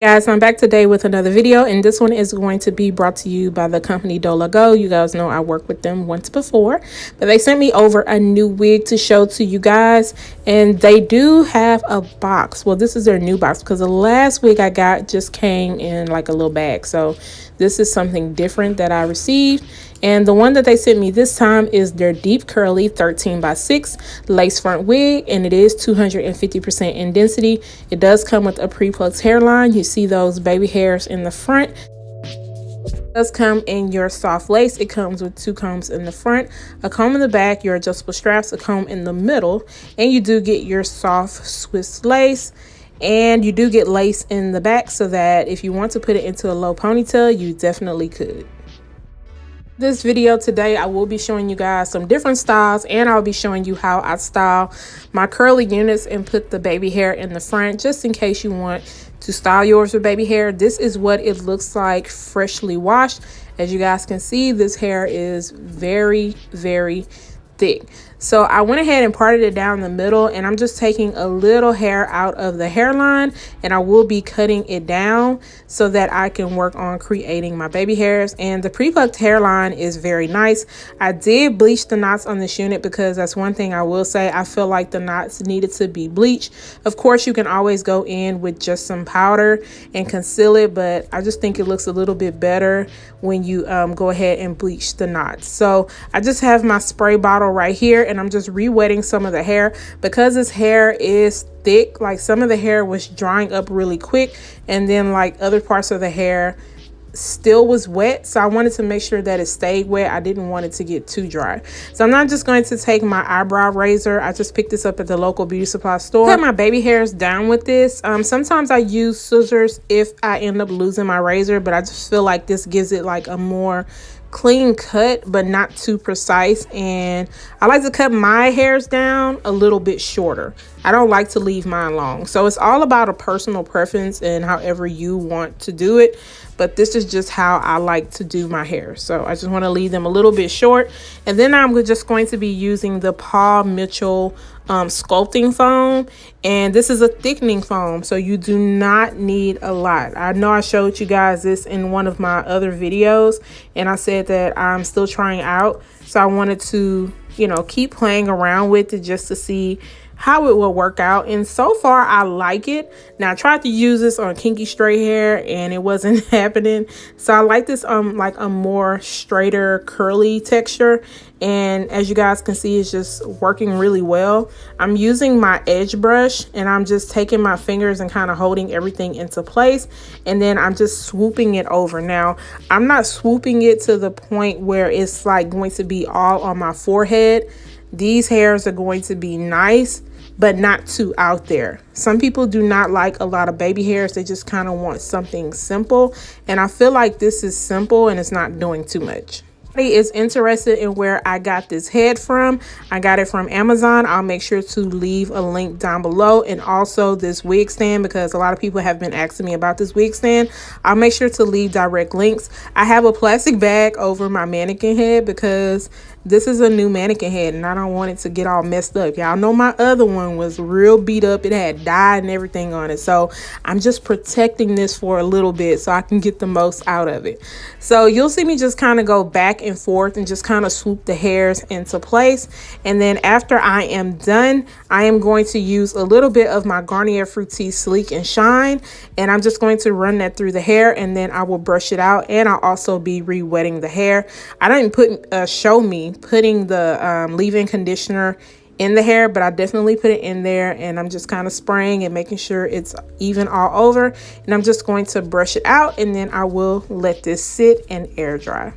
Guys, I'm back today with another video, and this one is going to be brought to you by the company Dolago. You guys know I worked with them once before, but they sent me over a new wig to show to you guys, and they do have a box. Well, this is their new box because the last wig I got just came in like a little bag, so this is something different that I received. And the one that they sent me this time is their deep curly 13x6 lace front wig, and it is 250% in density. It does come with a pre-plucked hairline. You see those baby hairs in the front. It does come in your soft lace. It comes with 2 combs in the front, a comb in the back, your adjustable straps, a comb in the middle, and you do get your soft Swiss lace. And you do get lace in the back so that if you want to put it into a low ponytail, you definitely could. This video today, I will be showing you guys some different styles, and I'll be showing you how I style my curly units and put the baby hair in the front, just in case you want to style yours with baby hair. This is what it looks like freshly washed. As you guys can see, this hair is very, very thick. So I went ahead and parted it down the middle, and I'm just taking a little hair out of the hairline, and I will be cutting it down so that I can work on creating my baby hairs. And the pre-plucked hairline is very nice. I did bleach the knots on this unit because that's one thing I will say. I feel like the knots needed to be bleached. Of course, you can always go in with just some powder and conceal it, but I just think it looks a little bit better when you go ahead and bleach the knots. So I just have my spray bottle right here, and I'm just re-wetting some of the hair because this hair is thick. Like, some of the hair was drying up really quick, and then like other parts of the hair still was wet, so I wanted to make sure that it stayed wet. I didn't want it to get too dry. So I'm not just going to take my eyebrow razor. I just picked this up at the local beauty supply store. Cut my baby hairs down with this. Sometimes I use scissors if I end up losing my razor, but I just feel like this gives it like a more clean cut, but not too precise. And I like to cut my hairs down a little bit shorter. I don't like to leave mine long. So it's all about a personal preference and however you want to do it, but this is just how I like to do my hair. So I just want to leave them a little bit short, and then I'm just going to be using the Paul Mitchell sculpting foam, and this is a thickening foam, so you do not need a lot. I know I showed you guys this in one of my other videos, and I said that I'm still trying out, so I wanted to, you know, keep playing around with it just to see how it will work out. And so far I like it. Now, I tried to use this on kinky straight hair and it wasn't happening, so I like this like a more straighter curly texture, and as you guys can see, it's just working really well. I'm using my edge brush, and I'm just taking my fingers and kind of holding everything into place, and then I'm just swooping it over. Now, I'm not swooping it to the point where it's like going to be all on my forehead. These hairs are going to be nice, but not too out there. Some people do not like a lot of baby hairs. They just kind of want something simple, and I feel like this is simple and it's not doing too much. Is interested in where I got this head from. I got it from Amazon. I'll make sure to leave a link down below, and also this wig stand, because a lot of people have been asking me about this wig stand. I'll make sure to leave direct links. I have a plastic bag over my mannequin head because this is a new mannequin head and I don't want it to get all messed up. Y'all know my other one was real beat up. It had dye and everything on it. So I'm just protecting this for a little bit so I can get the most out of it. So you'll see me just kind of go back and forth and just kind of swoop the hairs into place. And then after I am done, I am going to use a little bit of my Garnier Fructis Sleek and Shine, and I'm just going to run that through the hair, and then I will brush it out, and I'll also be re-wetting the hair. I didn't show me putting the leave-in conditioner in the hair, but I definitely put it in there, and I'm just kind of spraying and making sure it's even all over, and I'm just going to brush it out, and then I will let this sit and air dry.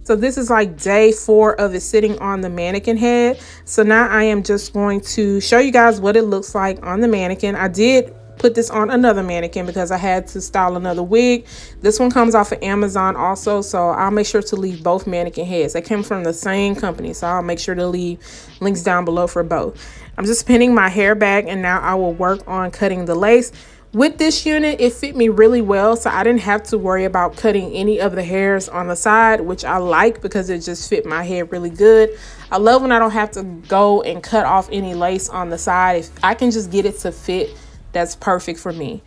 So this is like day 4 of it sitting on the mannequin head. So now I am just going to show you guys what it looks like on the mannequin. I did put this on another mannequin because I had to style another wig. This one comes off of Amazon also, so I'll make sure to leave both mannequin heads. They come from the same company, so I'll make sure to leave links down below for both. I'm just pinning my hair back, and now I will work on cutting the lace. With this unit, it fit me really well, so I didn't have to worry about cutting any of the hairs on the side, which I like because it just fit my head really good. I love when I don't have to go and cut off any lace on the side. If I can just get it to fit, that's perfect for me.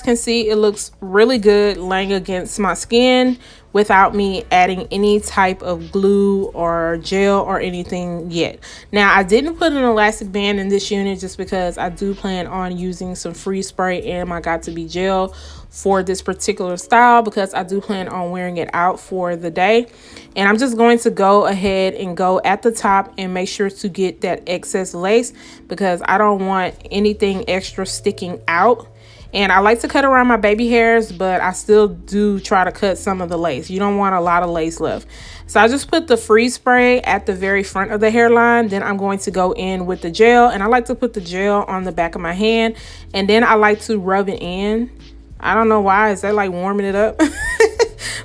Can see it looks really good laying against my skin without me adding any type of glue or gel or anything yet. Now, I didn't put an elastic band in this unit just because I do plan on using some freeze spray and my Got to Be gel for this particular style, because I do plan on wearing it out for the day. And I'm just going to go ahead and go at the top and make sure to get that excess lace, because I don't want anything extra sticking out. And I like to cut around my baby hairs, but I still do try to cut some of the lace. You don't want a lot of lace left. So I just put the freeze spray at the very front of the hairline. Then I'm going to go in with the gel. And I like to put the gel on the back of my hand. And then I like to rub it in. I don't know why. Is that like warming it up?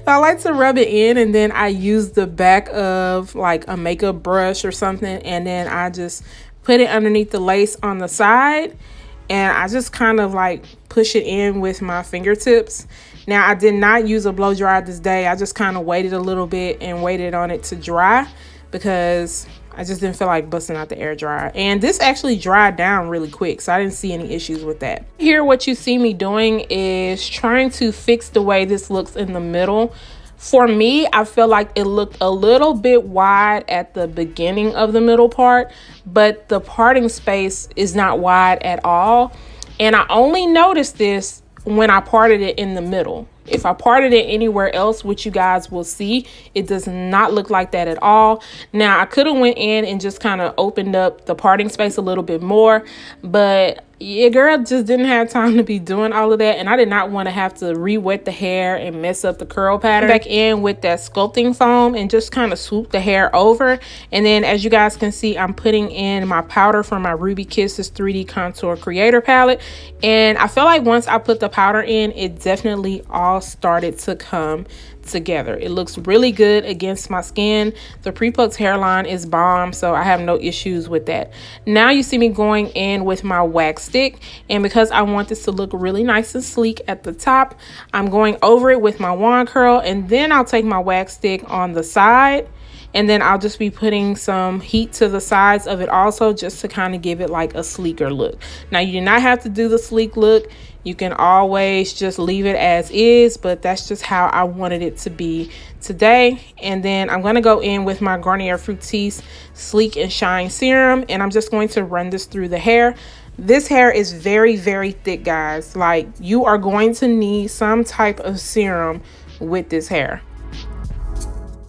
I like to rub it in, and then I use the back of like a makeup brush or something. And then I just put it underneath the lace on the side. And I just kind of like push it in with my fingertips. Now, I did not use a blow dryer this day. I just kind of waited a little bit and waited on it to dry, because I just didn't feel like busting out the air dryer. And this actually dried down really quick, so I didn't see any issues with that. Here, what you see me doing is trying to fix the way this looks in the middle. For me, I feel like it looked a little bit wide at the beginning of the middle part, but the parting space is not wide at all. And I only noticed this when I parted it in the middle. If I parted it anywhere else, which you guys will see, it does not look like that at all. Now, I could have went in and just kind of opened up the parting space a little bit more, but your girl just didn't have time to be doing all of that, and I did not want to have to re-wet the hair and mess up the curl pattern. Back in with that sculpting foam and just kind of swoop the hair over. And then, as you guys can see, I'm putting in my powder from my Ruby Kisses 3D Contour Creator palette. And I feel like once I put the powder in, it definitely all started to come together. It looks really good against my skin. The pre-plucked hairline is bomb, so I have no issues with that. Now you see me going in with my wax stick, and because I want this to look really nice and sleek at the top, I'm going over it with my wand curl, and then I'll take my wax stick on the side, and then I'll just be putting some heat to the sides of it also, just to kind of give it like a sleeker look. Now, you do not have to do the sleek look. You can always just leave it as is, but that's just how I wanted it to be today. And then I'm going to go in with my Garnier Fructis Sleek and Shine Serum, and I'm just going to run this through the hair. This hair is very, very thick, guys. Like, you are going to need some type of serum with this hair.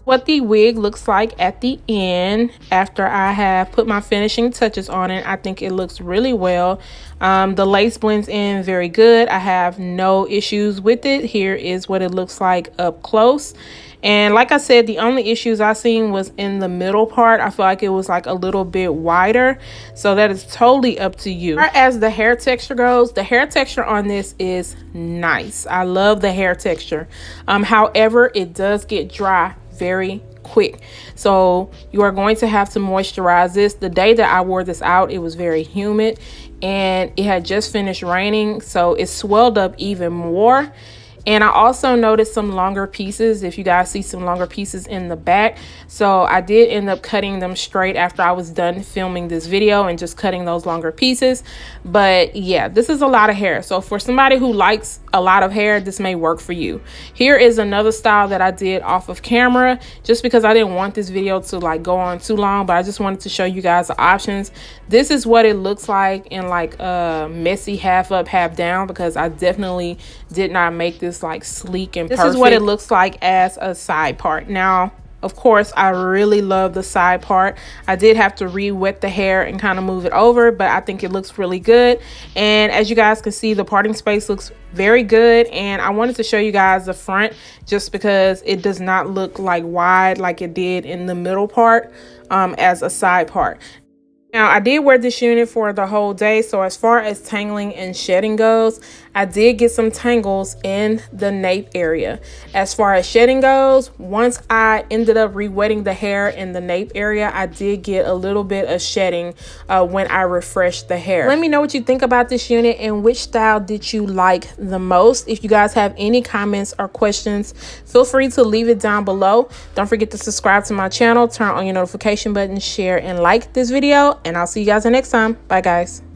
What the wig looks like at the end after I have put my finishing touches on it. I think it looks really well. The lace blends in very good. I have no issues with it. Here is what it looks like up close. And like I said, the only issues I seen was in the middle part. I feel like it was like a little bit wider. So that is totally up to you. As far as the hair texture goes, the hair texture on this is nice. I love the hair texture. However, it does get dry very quick, so you are going to have to moisturize this. The day that I wore this out, it was very humid and it had just finished raining, so it swelled up even more. And I also noticed some longer pieces, if you guys see some longer pieces in the back. So I did end up cutting them straight after I was done filming this video and just cutting those longer pieces. But yeah, this is a lot of hair. So for somebody who likes a lot of hair, this may work for you. Here is another style that I did off of camera, just because I didn't want this video to like go on too long, but I just wanted to show you guys the options. This is what it looks like in like a messy half up, half down, because I definitely did not make this like sleek and perfect. This is what it looks like as a side part. Now, of course, I really love the side part. I did have to re-wet the hair and kind of move it over, but I think it looks really good. And as you guys can see, the parting space looks very good. And I wanted to show you guys the front just because it does not look like wide like it did in the middle part as a side part. Now, I did wear this unit for the whole day, so as far as tangling and shedding goes, I did get some tangles in the nape area. As far as shedding goes, once I ended up re-wetting the hair in the nape area, I did get a little bit of shedding when I refreshed the hair. Let me know what you think about this unit and which style did you like the most. If you guys have any comments or questions, feel free to leave it down below. Don't forget to subscribe to my channel, turn on your notification button, share and like this video, and I'll see you guys next time. Bye guys.